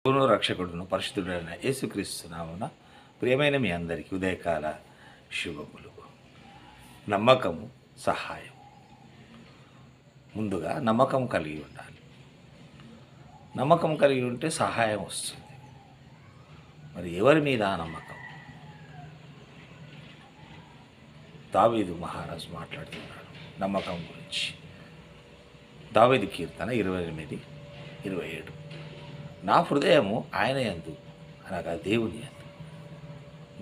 ప్రభువును రక్షకుడును పరిశుద్ధుడైన యేసుక్రీస్తు నామమున ప్రియమైన మీ అందరికీ ఉదయకాల శుభములు. నమ్మకము, సహాయం. ముందుగా నమ్మకం కలిగి ఉండాలి. నమ్మకం కలిగి ఉంటే సహాయం వస్తుంది. మరి ఎవరి మీద ఆ నమ్మకం? దావీదు మహారాజు మాట్లాడుతున్నాడు నమ్మకం గురించి. దావీదు కీర్తన 28:27. నా హృదయము ఆయన యందు అనగా దేవుని యందు,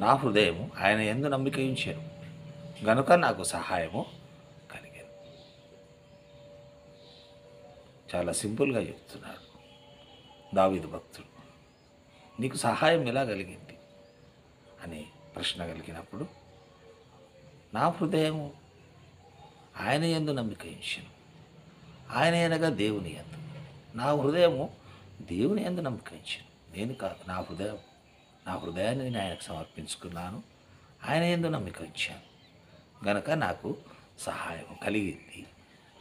నా హృదయము ఆయన యందు నమ్మిక ఉంచెను గనుక నాకు సహాయము కలిగెను. చాలా సింపుల్గా చెప్తున్నాడు దావీదు భక్తుడు. నీకు సహాయం ఎలా కలిగింది అని ప్రశ్న కలిగినప్పుడు, నా హృదయము ఆయన యందు నమ్మిక ఉంచెను, ఆయన అనగా దేవుని యందు. నా హృదయము దేవుని యందు నమ్మకం ఉంచాను. నేను కాదు, నా హృదయాన్ని నేను ఆయనకు సమర్పించుకున్నాను, ఆయన యందు నమ్మకం ఉంచాను గనక నాకు సహాయం కలిగింది,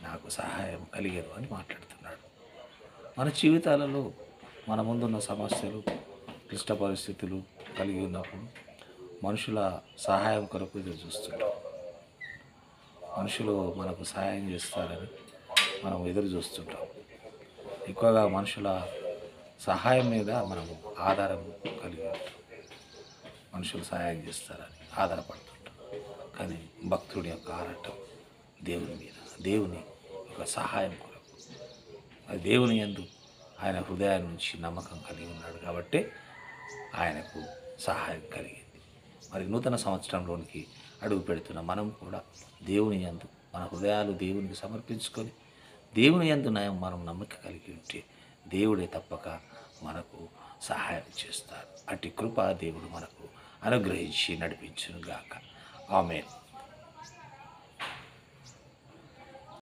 నాకు సహాయం కలిగరు అని మాట్లాడుతున్నాడు. మన జీవితాలలో మన ముందున్న సమస్యలు, క్లిష్ట పరిస్థితులు కలిగి ఉన్నప్పుడు మనుషుల సహాయం కొరకు ఎదురు చూస్తుంటాం. మనుషులు మనకు సహాయం చేస్తారని మనం ఎదురు చూస్తుంటాం. ఎక్కువగా మనుషుల సహాయం మీద మనము ఆధారం కలిగి ఉంటాం. మనుషులు సహాయం చేస్తారని ఆధారపడుతుంటాం. కానీ భక్తుడి యొక్క ఆరాటం దేవుని మీద, దేవుని యొక్క సహాయం కొరకు. అది దేవుని యందు ఆయన హృదయాన్ని నుంచి నమ్మకం కలిగి ఉన్నాడు కాబట్టి ఆయనకు సహాయం కలిగింది. మరి నూతన సంవత్సరంలోనికి అడుగు పెడుతున్న మనం కూడా దేవుని యందు మన హృదయాలు దేవునికి సమర్పించుకొని దేవుని యందు మనం నమ్మకం కలిగి ఉంటే దేవుడే తప్పక మనకు సహాయం చేస్తాడు. అట్టి కృప దేవుడు మనకు అనుగ్రహించి నడిపించును గాక. ఆమేన్.